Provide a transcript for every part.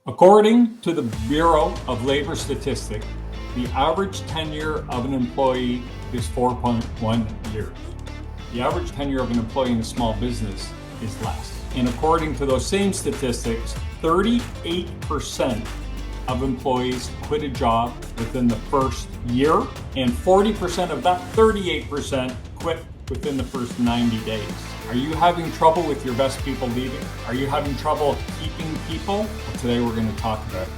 According to the Bureau of Labor Statistics, the average tenure of an employee is 4.1 years. The average tenure of an employee in a small business is less. And according to those same statistics, 38% of employees quit a job within the first year, and 40% of that 38% quit within the first 90 days. Are you having trouble with your best people leaving? Are you having trouble keeping people? Well, today we're going to talk about it.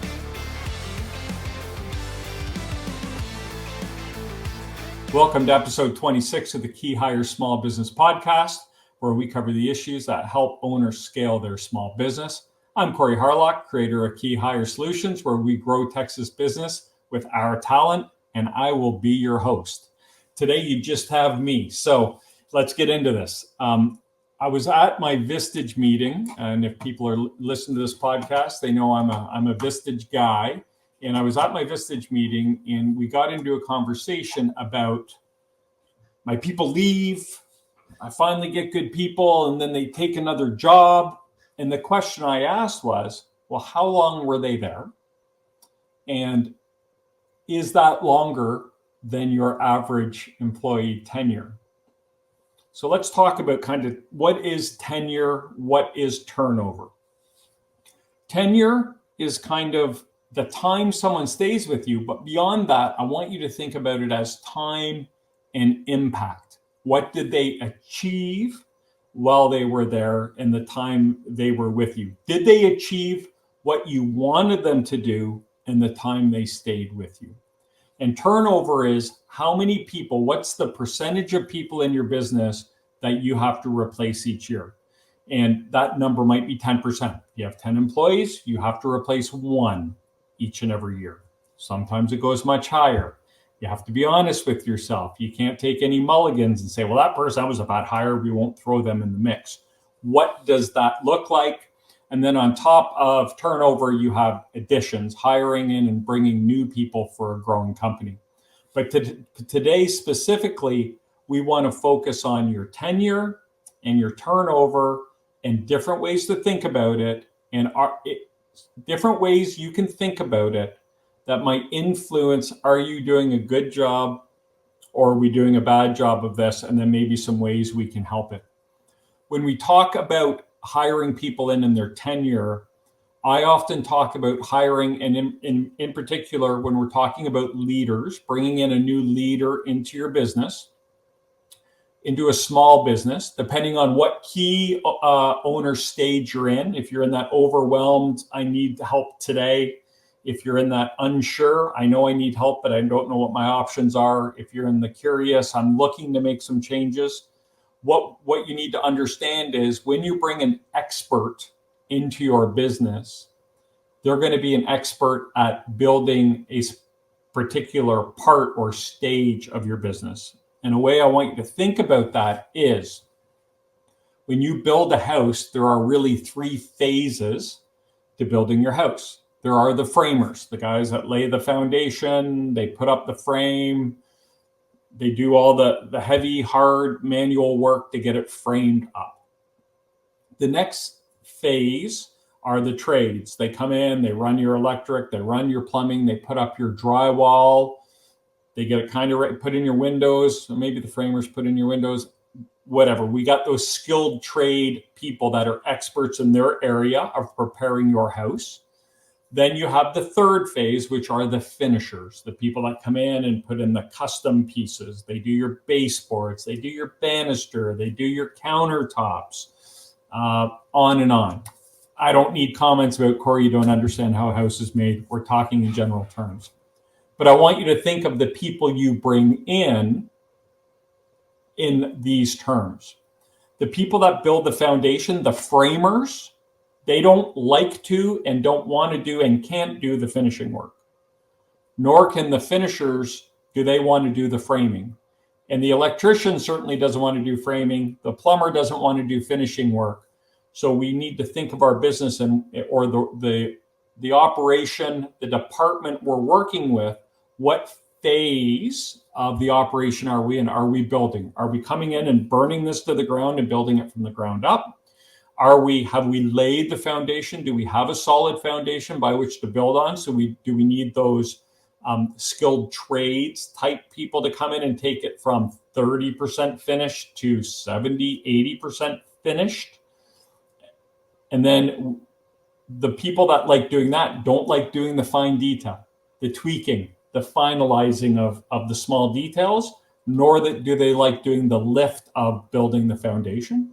Welcome to episode 26 of the KeyHire Small Business Podcast, where we cover the issues that help owners scale their small business. I'm Harlock, creator of KeyHire Solutions, where we grow Texas business with our talent, and I will be your host. Today, you just have me. So let's get into this. I was at my Vistage meeting, and if people are listening to this podcast, they know I'm a Vistage guy. And I was at my Vistage meeting, and we got into a conversation about my people leave. I finally get good people, and then they take another job. And the question I asked was, well, how long were they there? And is that longer than your average employee tenure? So let's talk about kind of what is tenure, what is turnover. Tenure is kind of the time someone stays with you, but beyond that, I want you to think about it as time and impact. What did they achieve while they were there and the time they were with you? Did they achieve what you wanted them to do in the time they stayed with you? And turnover is how many people, what's the percentage of people in your business that you have to replace each year? And that number might be 10%. If you have 10 employees, you have to replace one each and every year. Sometimes it goes much higher. You have to be honest with yourself. You can't take any mulligans and say, well, that person was a bad hire, we won't throw them in the mix. What does that look like? And then on top of turnover, you have additions, hiring in and bringing new people for a growing company. But today specifically, we want to focus on your tenure and your turnover and different ways to think about it, and different ways you can think about it that might influence, are you doing a good job or are we doing a bad job of this? And then maybe some ways we can help it. When we talk about hiring people in their tenure, I often talk about hiring, and in particular, when we're talking about leaders, bringing in a new leader into your business, into a small business, depending on what key owner stage you're in. If you're in that overwhelmed, I need help today. If you're in that unsure, I know I need help, but I don't know what my options are. If you're in the curious, I'm looking to make some changes. What you need to understand is when you bring an expert into your business, they're going to be an expert at building a particular part or stage of your business. And a way I want you to think about that is when you build a house, there are really three phases to building your house. There are the framers, the guys that lay the foundation, they put up the frame, they do all the heavy, hard manual work to get it framed up. The next phase are the trades. They come in, they run your electric, they run your plumbing, they put up your drywall, they get it kind of put in your windows, or maybe the framers put in your windows, whatever. We got those skilled trade people that are experts in their area of preparing your house. Then you have the third phase, which are the finishers, the people that come in and put in the custom pieces. They do your baseboards, they do your banister, they do your countertops, on and on. I don't need comments about, Corey, you don't understand how a house is made. We're talking in general terms. But I want you to think of the people you bring in these terms. The people that build the foundation, the framers, they don't like to and don't want to do and can't do the finishing work. Nor can the finishers, do they want to do the framing. And the electrician certainly doesn't want to do framing. The plumber doesn't want to do finishing work. So we need to think of our business or the operation, the department we're working with. What phase of the operation are we in? Are we building? Are we coming in and burning this to the ground and building it from the ground up? Have we laid the foundation? Do we have a solid foundation by which to build on? So do we need those skilled trades type people to come in and take it from 30% finished to 70, 80% finished? And then the people that like doing that don't like doing the fine detail, the tweaking, the finalizing of the small details, nor do they like doing the lift of building the foundation.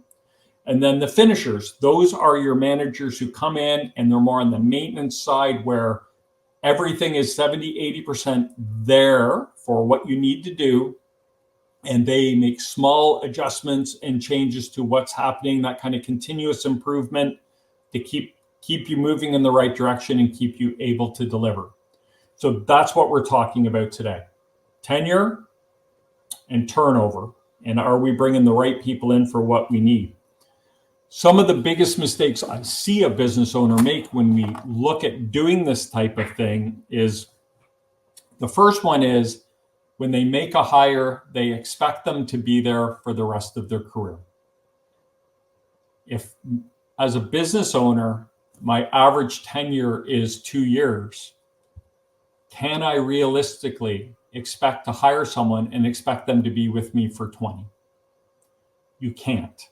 And then the finishers, those are your managers who come in and they're more on the maintenance side where everything is 70, 80% there for what you need to do. And they make small adjustments and changes to what's happening, that kind of continuous improvement to keep you moving in the right direction and keep you able to deliver. So that's what we're talking about today. Tenure and turnover. And are we bringing the right people in for what we need? Some of the biggest mistakes I see a business owner make when we look at doing this type of thing is, the first one is when they make a hire, they expect them to be there for the rest of their career. If, as a business owner, my average tenure is 2 years, can I realistically expect to hire someone and expect them to be with me for 20? You can't.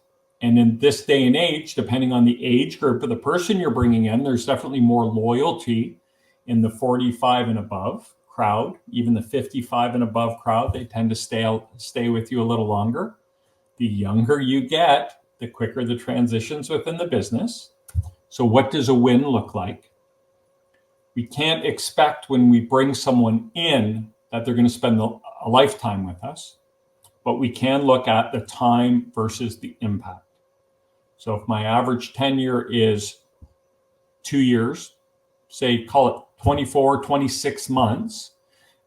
And in this day and age, depending on the age group of the person you're bringing in, there's definitely more loyalty in the 45 and above crowd, even the 55 and above crowd. They tend to stay with you a little longer. The younger you get, the quicker the transitions within the business. So what does a win look like? We can't expect when we bring someone in that they're going to spend a lifetime with us, but we can look at the time versus the impact. So if my average tenure is 2 years, say, call it 24, 26 months,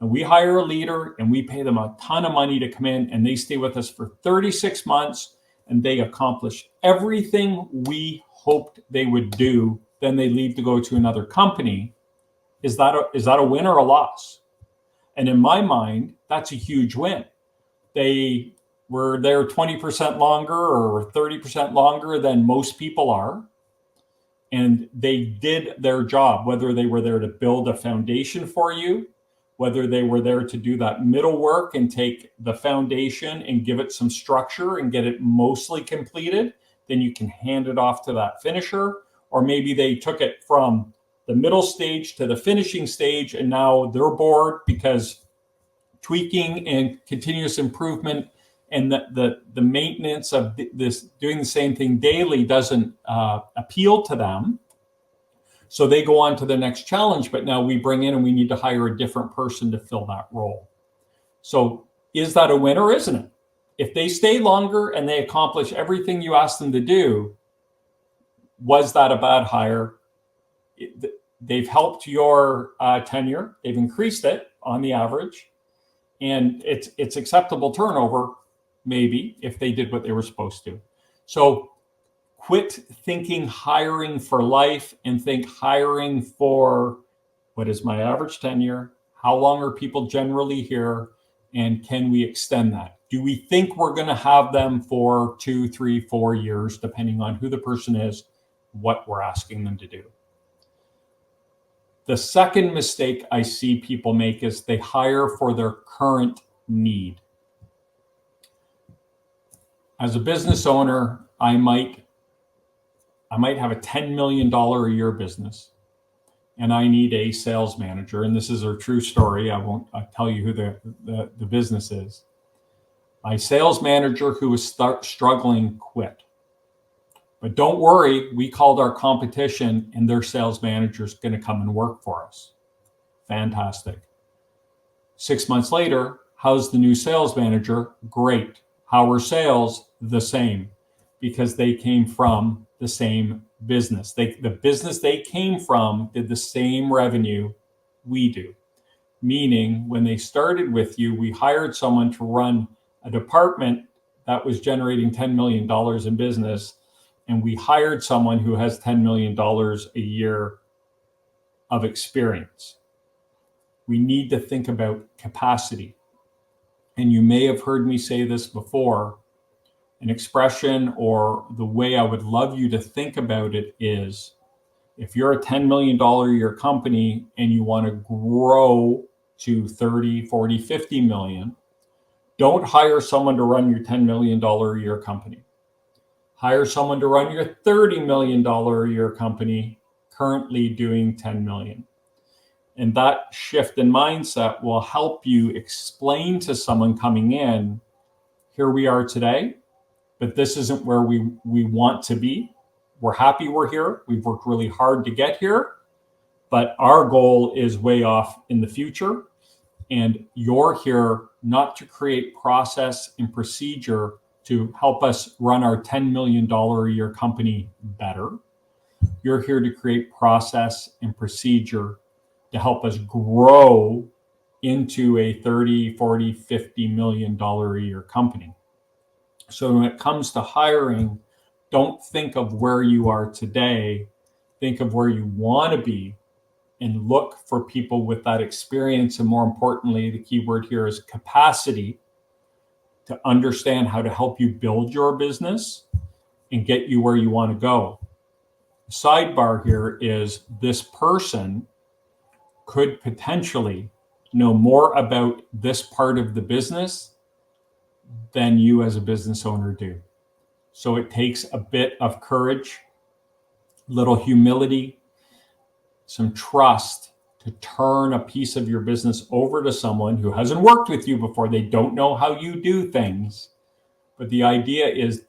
and we hire a leader and we pay them a ton of money to come in and they stay with us for 36 months and they accomplish everything we hoped they would do, then they leave to go to another company. Is that a win or a loss? And in my mind, that's a huge win. They were there 20% longer or 30% longer than most people are. And they did their job, whether they were there to build a foundation for you, whether they were there to do that middle work and take the foundation and give it some structure and get it mostly completed, then you can hand it off to that finisher. Or maybe they took it from the middle stage to the finishing stage and now they're bored because tweaking and continuous improvement and the maintenance of this doing the same thing daily doesn't appeal to them. So they go on to the next challenge, but now we bring in and we need to hire a different person to fill that role. So is that a win or isn't it? If they stay longer and they accomplish everything you asked them to do, was that a bad hire? They've helped your tenure. They've increased it on the average. And it's acceptable turnover, maybe, if they did what they were supposed to. So quit thinking hiring for life and think hiring for what is my average tenure? How long are people generally here? And can we extend that? Do we think we're going to have them for 2, 3, 4 years, depending on who the person is, what we're asking them to do? The second mistake I see people make is they hire for their current need. As a business owner, I might have a $10 million a year business and I need a sales manager. And this is a true story. I'll tell you who the business is. My sales manager who was struggling quit. But don't worry, we called our competition and their sales manager is going to come and work for us. Fantastic. 6 months later, how's the new sales manager? Great. How are sales? The same, because they came from the same business. The business they came from did the same revenue we do. Meaning when they started with you, we hired someone to run a department that was generating $10 million in business. And we hired someone who has $10 million a year of experience. We need to think about capacity. And you may have heard me say this before. An expression, or the way I would love you to think about it, is if you're a $10 million a year company and you want to grow to 30, 40, 50 million, don't hire someone to run your $10 million a year company. Hire someone to run your $30 million a year company currently doing 10 million. And that shift in mindset will help you explain to someone coming in, here we are today, but this isn't where we want to be. We're happy we're here. We've worked really hard to get here, but our goal is way off in the future. And you're here not to create process and procedure to help us run our $10 million a year company better. You're here to create process and procedure to help us grow into a 30, 40, $50 million a year company. So when it comes to hiring, don't think of where you are today. Think of where you want to be and look for people with that experience. And more importantly, the key word here is capacity to understand how to help you build your business and get you where you want to go. The sidebar here is this person could potentially know more about this part of the business than you as a business owner do. So it takes a bit of courage, little humility, some trust to turn a piece of your business over to someone who hasn't worked with you before. They don't know how you do things. But the idea is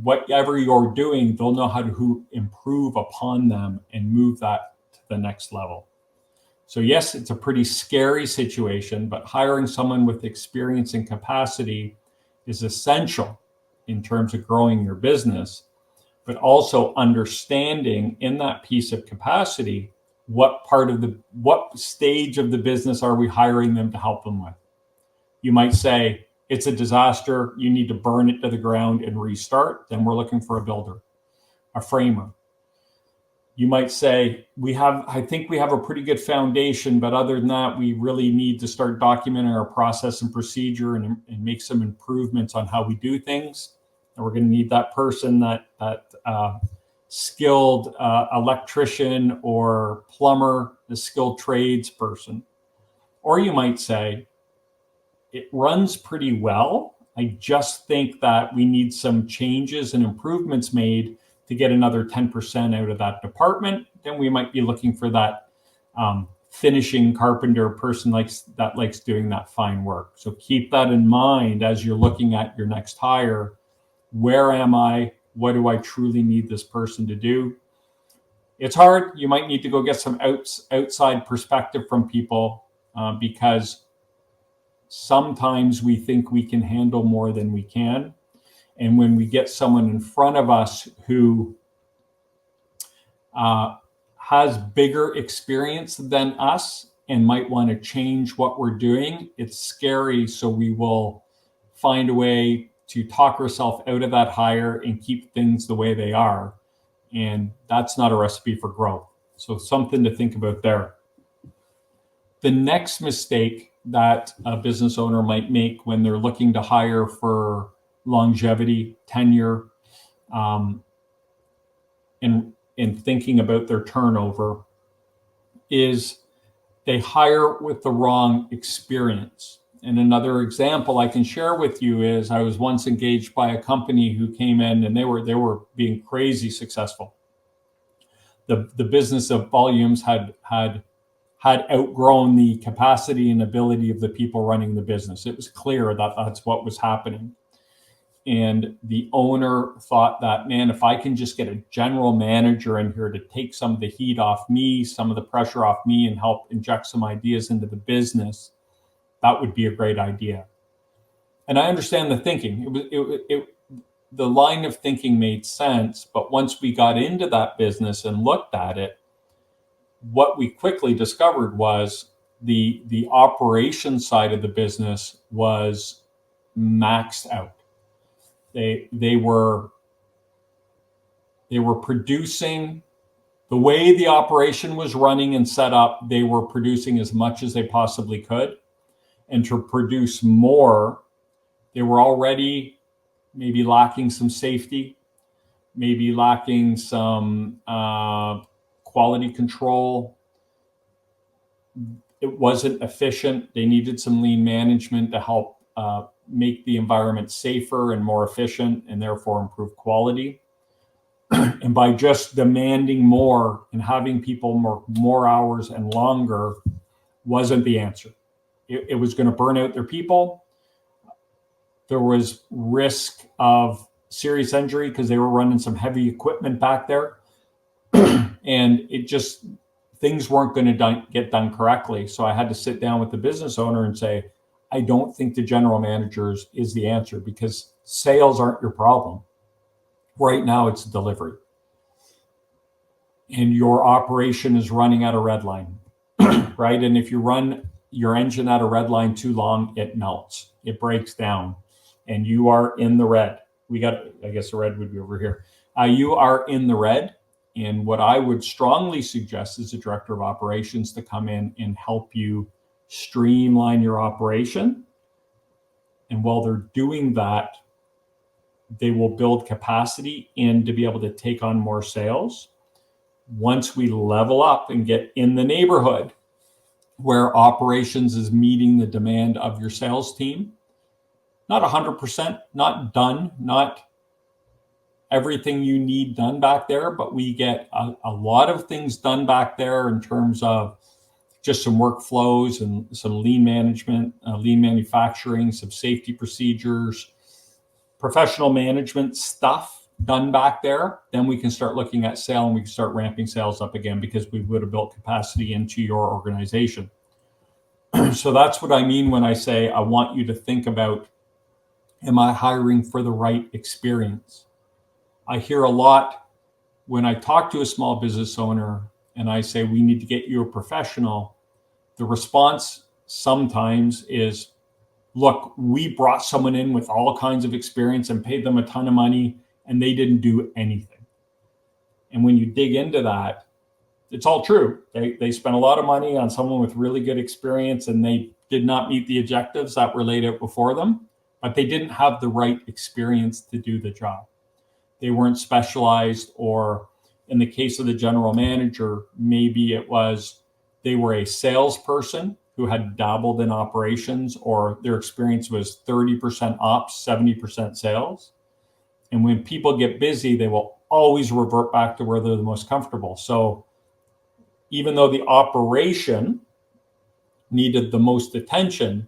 whatever you're doing, they'll know how to improve upon them and move that to the next level. So yes, it's a pretty scary situation, but hiring someone with experience and capacity is essential in terms of growing your business, but also understanding in that piece of capacity, what stage of the business are we hiring them to help them with? You might say, it's a disaster, you need to burn it to the ground and restart. Then we're looking for a builder, a framer. You might say, I think we have a pretty good foundation, but other than that, we really need to start documenting our process and procedure and make some improvements on how we do things. And we're going to need that person, that skilled electrician or plumber, the skilled trades person. Or you might say, it runs pretty well. I just think that we need some changes and improvements made to get another 10% out of that department. Then we might be looking for that finishing carpenter person that likes doing that fine work. So keep that in mind as you're looking at your next hire. Where am I? What do I truly need this person to do? It's hard. You might need to go get some outside perspective from people because sometimes we think we can handle more than we can. And when we get someone in front of us who has bigger experience than us and might want to change what we're doing, it's scary. So we will find a way to talk ourselves out of that hire and keep things the way they are. And that's not a recipe for growth. So something to think about there. The next mistake that a business owner might make when they're looking to hire for longevity, tenure, and thinking about their turnover is they hire with the wrong experience. And another example I can share with you is I was once engaged by a company who came in and they were being crazy successful. The business of volumes had outgrown the capacity and ability of the people running the business. It was clear that that's what was happening. And the owner thought that, man, if I can just get a general manager in here to take some of the heat off me, some of the pressure off me, and help inject some ideas into the business, that would be a great idea. And I understand the thinking. The line of thinking made sense, but once we got into that business and looked at it, what we quickly discovered was the operation side of the business was maxed out. They were producing the way the operation was running and set up. They were producing as much as they possibly could, and to produce more, they were already maybe lacking some safety, maybe lacking some quality control. It wasn't efficient. They needed some lean management to help make the environment safer and more efficient, and therefore improve quality. And by just demanding more and having people more hours and longer wasn't the answer. It was going to burn out their people. There was risk of serious injury because they were running some heavy equipment back there. And things weren't going to get done correctly. So I had to sit down with the business owner and say, I don't think the general managers is the answer, because sales aren't your problem. Right now it's delivery. And your operation is running at a red line, right? And if you run your engine at a red line too long, it melts, it breaks down, and you are in the red. I guess the red would be over here. You are in the red. And what I would strongly suggest is a director of operations to come in and help you streamline your operation. And while they're doing that, they will build capacity in to be able to take on more sales. Once we level up and get in the neighborhood where operations is meeting the demand of your sales team, not 100%, not done, not everything you need done back there, but we get a lot of things done back there in terms of just some workflows and some lean management, lean manufacturing, some safety procedures, professional management stuff done back there. Then we can start looking at sale, and we can start ramping sales up again, because we would have built capacity into your organization. So that's what I mean when I say I want you to think about, am I hiring for the right experience? I hear a lot when I talk to a small business owner and I say, we need to get you a professional. The response sometimes is, look, we brought someone in with all kinds of experience and paid them a ton of money, and they didn't do anything. And when you dig into that, it's all true. They spent a lot of money on someone with really good experience, and they did not meet the objectives that were laid out before them, but they didn't have the right experience to do the job. They weren't specialized, or in the case of the general manager, maybe it was they were a salesperson who had dabbled in operations, or their experience was 30% ops, 70% sales. And when people get busy, they will always revert back to where they're the most comfortable. So even though the operation needed the most attention,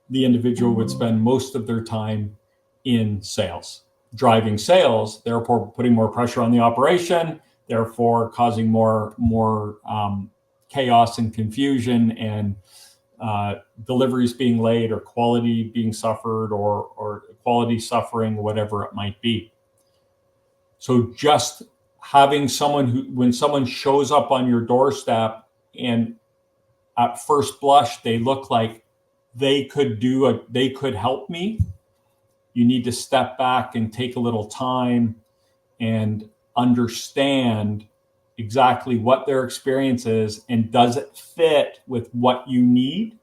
the individual would spend most of their time in sales, driving sales, therefore putting more pressure on the operation, therefore causing more chaos and confusion, and deliveries being late, or quality being suffered, or quality suffering, whatever it might be. So just having someone who, when someone shows up on your doorstep and at first blush they look like they could help me, you need to step back and take a little time and understand exactly what their experience is, and does it fit with what you need.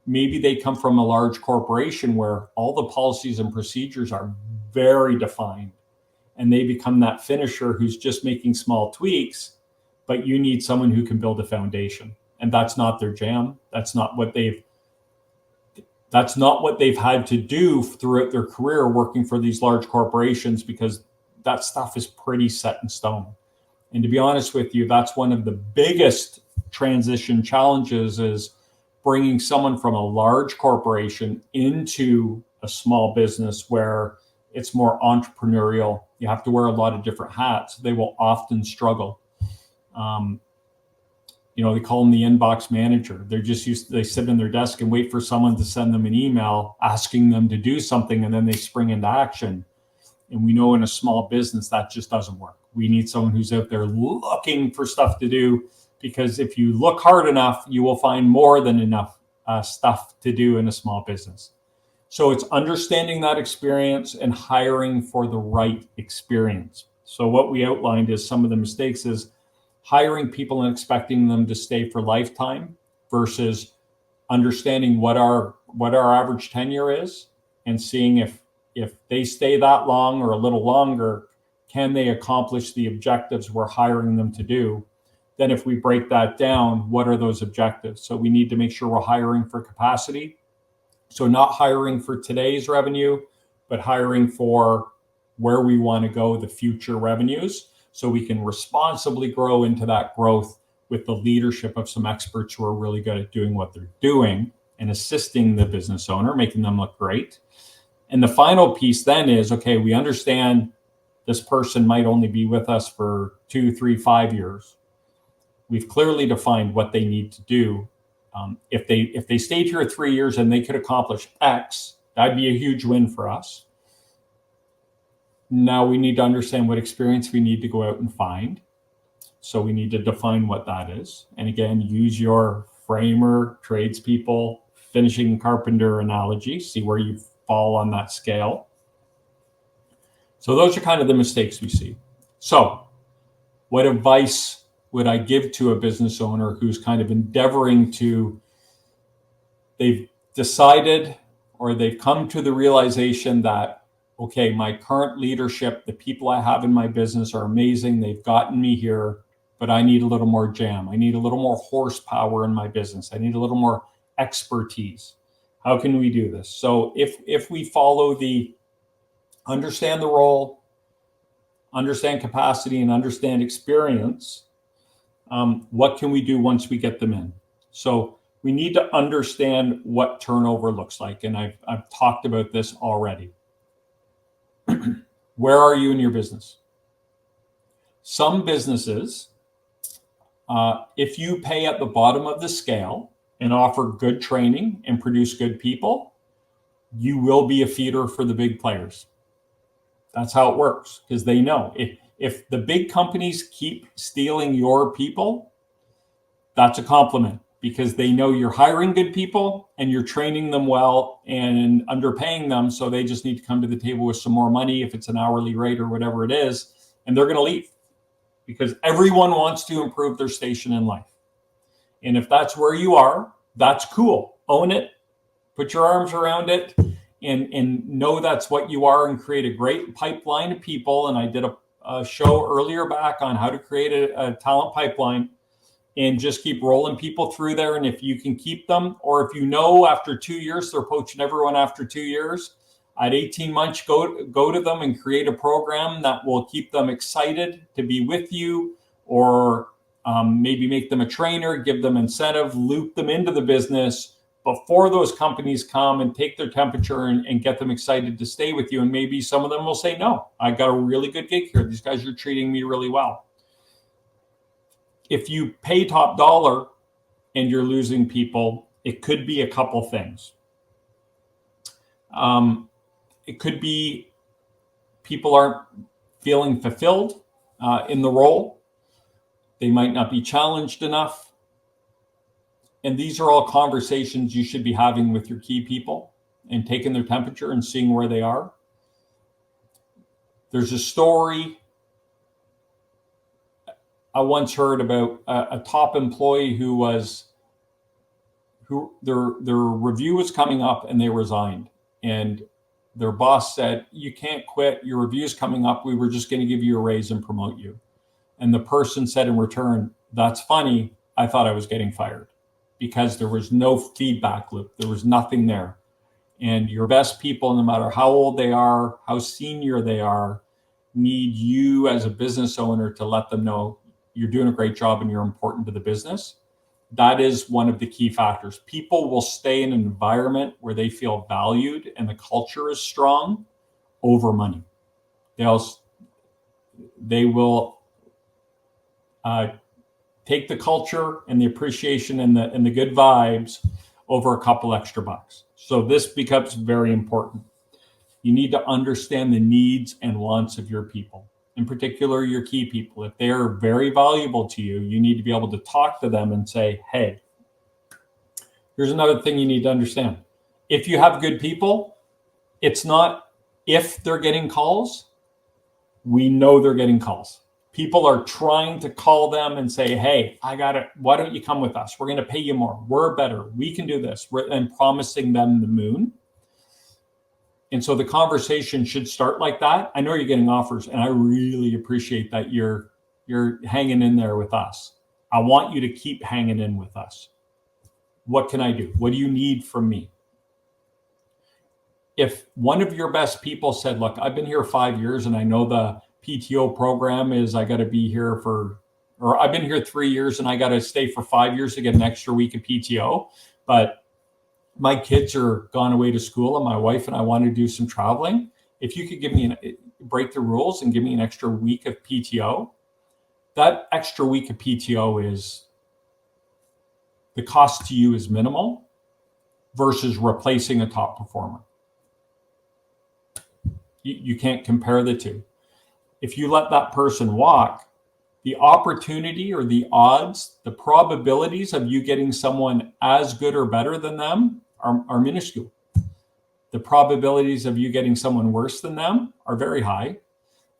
Maybe they come from a large corporation where all the policies and procedures are very defined, and they become that finisher who's just making small tweaks, but you need someone who can build a foundation. And that's not their jam. That's not what they've had to do throughout their career working for these large corporations, because that stuff is pretty set in stone. And to be honest with you, that's one of the biggest transition challenges, is bringing someone from a large corporation into a small business where it's more entrepreneurial. You have to wear a lot of different hats. They will often struggle. They call them the inbox manager. They're just they sit in their desk and wait for someone to send them an email asking them to do something, and then they spring into action. And we know in a small business that just doesn't work. We need someone who's out there looking for stuff to do, because if you look hard enough, you will find more than enough stuff to do in a small business. So it's understanding that experience and hiring for the right experience. So what we outlined is some of the mistakes is hiring people and expecting them to stay for lifetime, versus understanding what our average tenure is, and seeing if if they stay that long or a little longer, can they accomplish the objectives we're hiring them to do? Then if we break that down, what are those objectives? So we need to make sure we're hiring for capacity. So not hiring for today's revenue, but hiring for where we want to go, the future revenues, so we can responsibly grow into that growth with the leadership of some experts who are really good at doing what they're doing and assisting the business owner, making them look great. And the final piece then is, okay, we understand this person might only be with us for 2, 3, 5 years. We've clearly defined what they need to do. If they stayed here 3 years and they could accomplish X, that'd be a huge win for us. Now we need to understand what experience we need to go out and find. So we need to define what that is. And again, use your framer, tradespeople, finishing carpenter analogy, see where you fall on that scale. So those are kind of the mistakes we see. So what advice would I give to a business owner who's kind of endeavoring to, they've decided or they've come to the realization that, okay, my current leadership, the people I have in my business are amazing. They've gotten me here, but I need a little more jam. I need a little more horsepower in my business. I need a little more expertise. How can we do this? So if we follow the understand the role, understand capacity, and understand experience, what can we do once we get them in? So we need to understand what turnover looks like. And I've talked about this already. Where are you in your business? Some businesses, if you pay at the bottom of the scale and offer good training and produce good people, you will be a feeder for the big players. That's how it works, because they know if the big companies keep stealing your people, that's a compliment, because they know you're hiring good people and you're training them well and underpaying them. So they just need to come to the table with some more money, if it's an hourly rate or whatever it is, and they're going to leave, because everyone wants to improve their station in life. And if that's where you are, that's cool. Own it, put your arms around it, and know that's what you are, and create a great pipeline of people. And I did a show earlier back on how to create a talent pipeline, and just keep rolling people through there. And if you can keep them, or if you know after 2 years they're poaching everyone after 2 years, at 18 months, go to them and create a program that will keep them excited to be with you, or maybe make them a trainer, give them incentive, loop them into the business before those companies come and take their temperature and get them excited to stay with you. And maybe some of them will say, no, I got a really good gig here. These guys are treating me really well. If you pay top dollar and you're losing people, it could be a couple things. It could be people aren't feeling fulfilled in the role. They might not be challenged enough. And these are all conversations you should be having with your key people and taking their temperature and seeing where they are. There's a story I once heard about a top employee who their review was coming up and they resigned. And their boss said, you can't quit. Your review is coming up. We were just going to give you a raise and promote you. And the person said in return, that's funny. I thought I was getting fired, because there was no feedback loop. There was nothing there. And your best people, no matter how old they are, how senior they are, need you as a business owner to let them know you're doing a great job and you're important to the business. That is one of the key factors. People will stay in an environment where they feel valued and the culture is strong over money. They will take the culture and the appreciation and the good vibes over a couple extra bucks. So this becomes very important. You need to understand the needs and wants of your people, in particular your key people. If they are very valuable to you, you need to be able to talk to them and say, hey, here's another thing you need to understand. If you have good people, it's not if they're getting calls. We know they're getting calls. People are trying to call them and say, hey, why don't you come with us? We're going to pay you more. We're better. We can do this. And promising them the moon. And so the conversation should start like that. I know you're getting offers, and I really appreciate that you're hanging in there with us. I want you to keep hanging in with us. What can I do? What do you need from me? If one of your best people said, look, I've been here 5 years and I know the PTO program is I got to be here or I've been here 3 years and I got to stay for 5 years to get an extra week of PTO, but my kids are gone away to school and my wife and I want to do some traveling. If you could give me break the rules and give me an extra week of PTO, that extra week of PTO is the cost to you is minimal versus replacing a top performer. You can't compare the two. If you let that person walk, the opportunity or the odds, the probabilities of you getting someone as good or better than them are minuscule. The probabilities of you getting someone worse than them are very high.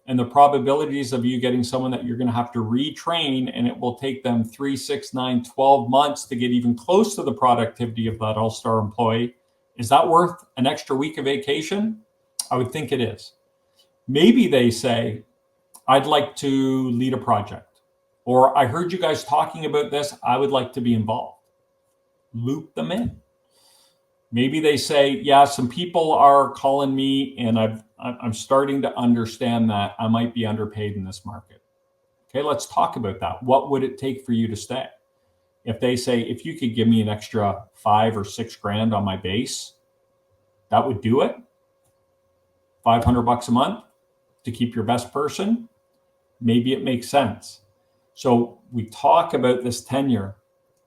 And the probabilities of you getting someone that you're going to have to retrain and it will take them 3, 6, 9, 12 months to get even close to the productivity of that all-star employee, is that worth an extra week of vacation? I would think it is. Maybe they say, I'd like to lead a project, or I heard you guys talking about this. I would like to be involved. Loop them in. Maybe they say, yeah, some people are calling me and I'm starting to understand that I might be underpaid in this market. Okay, let's talk about that. What would it take for you to stay? If they say, if you could give me an extra 5 or 6 grand on my base, that would do it. $500 a month to keep your best person, maybe it makes sense. So we talk about this tenure,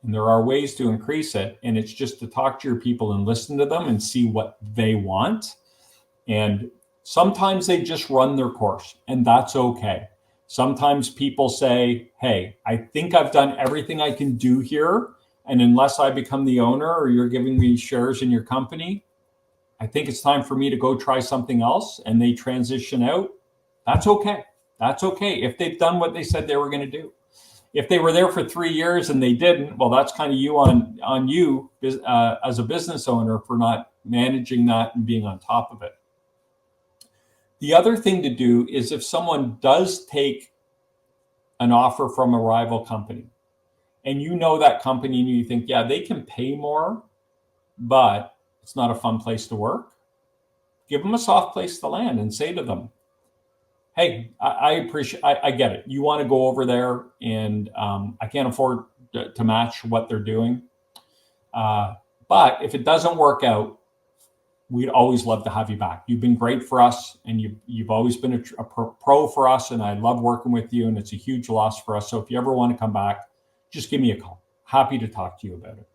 and there are ways to increase it, and it's just to talk to your people and listen to them and see what they want. And sometimes they just run their course, and that's okay. Sometimes people say, hey, I think I've done everything I can do here, and unless I become the owner or you're giving me shares in your company, I think it's time for me to go try something else, and they transition out. That's okay. That's okay. If they've done what they said they were going to do. If they were there for 3 years and they didn't, well, that's kind of you on you as a business owner for not managing that and being on top of it. The other thing to do is if someone does take an offer from a rival company and you know that company and you think, yeah, they can pay more, but it's not a fun place to work, give them a soft place to land and say to them, hey, I get it. You want to go over there and I can't afford to match what they're doing. But if it doesn't work out, we'd always love to have you back. You've been great for us and you've always been a pro for us, and I love working with you, and it's a huge loss for us. So if you ever want to come back, just give me a call. Happy to talk to you about it.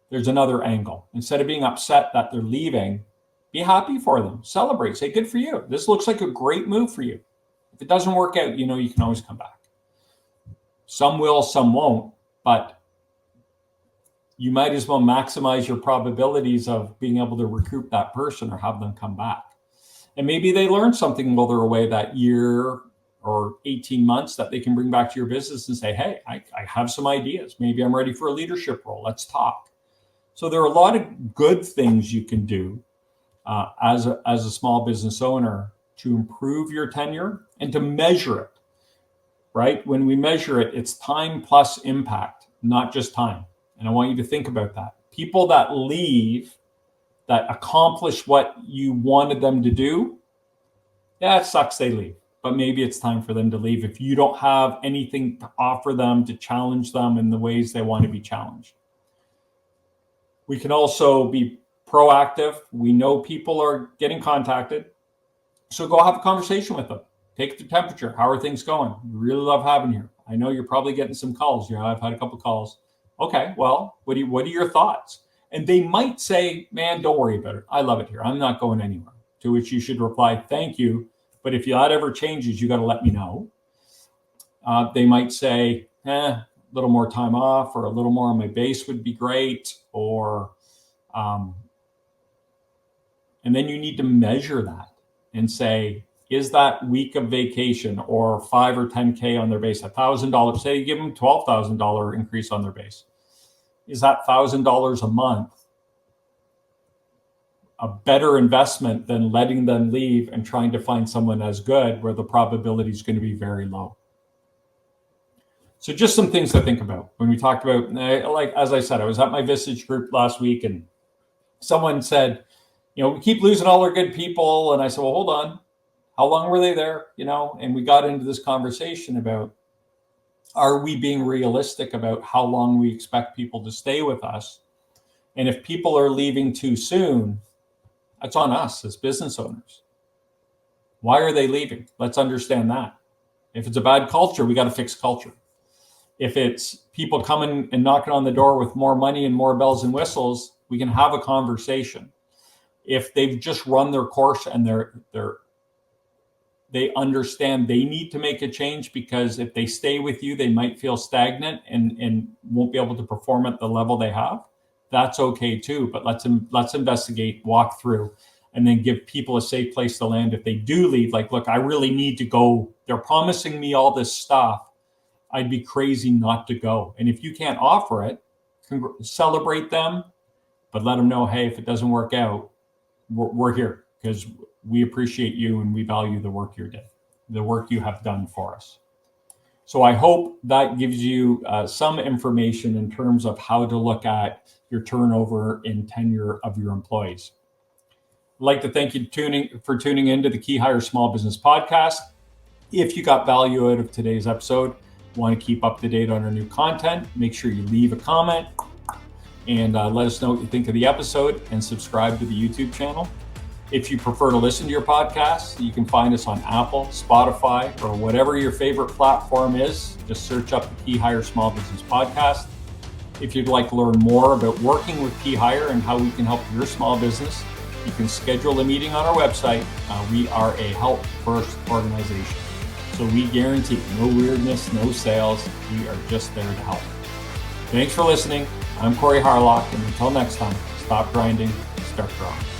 There's another angle. Instead of being upset that they're leaving, be happy for them. Celebrate. Say, good for you. This looks like a great move for you. If it doesn't work out, you can always come back. Some will, some won't, but you might as well maximize your probabilities of being able to recruit that person or have them come back. And maybe they learn something while they're away that year or 18 months that they can bring back to your business and say, hey, I have some ideas. Maybe I'm ready for a leadership role. Let's talk. So there are a lot of good things you can do as a small business owner to improve your tenure and to measure it, right? When we measure it, it's time plus impact, not just time. And I want you to think about that. People that leave, that accomplish what you wanted them to do, yeah, it sucks they leave. But maybe it's time for them to leave if you don't have anything to offer them to challenge them in the ways they want to be challenged. We can also be proactive. We know people are getting contacted. So go have a conversation with them. Take the temperature. How are things going? We really love having you. I know you're probably getting some calls. I've had a couple of calls. Okay, well, what are your thoughts? And they might say, man, don't worry about it. I love it here. I'm not going anywhere. To which you should reply, thank you. But if that ever changes, you got to let me know. They might say, a little more time off or a little more on my base would be great. Or, and then you need to measure that and say, is that week of vacation or 5 or 10K on their base, $1,000, say you give them $12,000 increase on their base. Is that $1,000 a month a better investment than letting them leave and trying to find someone as good where the probability is going to be very low. So just some things to think about when we talked about, like, as I said, I was at my Visage group last week and someone said, we keep losing all our good people. And I said, well, hold on. How long were they there? And we got into this conversation about, are we being realistic about how long we expect people to stay with us? And if people are leaving too soon, that's on us as business owners. Why are they leaving? Let's understand that. If it's a bad culture, we got to fix culture. If it's people coming and knocking on the door with more money and more bells and whistles, we can have a conversation. If they've just run their course and they understand they need to make a change, because if they stay with you, they might feel stagnant and won't be able to perform at the level they have. That's okay too. But let's investigate, walk through, and then give people a safe place to land. If they do leave, like, look, I really need to go. They're promising me all this stuff. I'd be crazy not to go. And if you can't offer it, celebrate them, but let them know, hey, if it doesn't work out, we're here because we appreciate you and we value the work the work you have done for us. So I hope that gives you some information in terms of how to look at your turnover and tenure of your employees. I'd like to thank you for tuning into the KeyHire Small Business Podcast. If you got value out of today's episode, want to keep up to date on our new content, make sure you leave a comment and let us know what you think of the episode, and subscribe to the YouTube channel. If you prefer to listen to your podcast, you can find us on Apple, Spotify, or whatever your favorite platform is. Just search up the KeyHire Small Business Podcast. If you'd like to learn more about working with KeyHire and how we can help your small business, you can schedule a meeting on our website. We are a help-first organization. So we guarantee no weirdness, no sales. We are just there to help. Thanks for listening. I'm Corey Harlock, and until next time, stop grinding, start growing.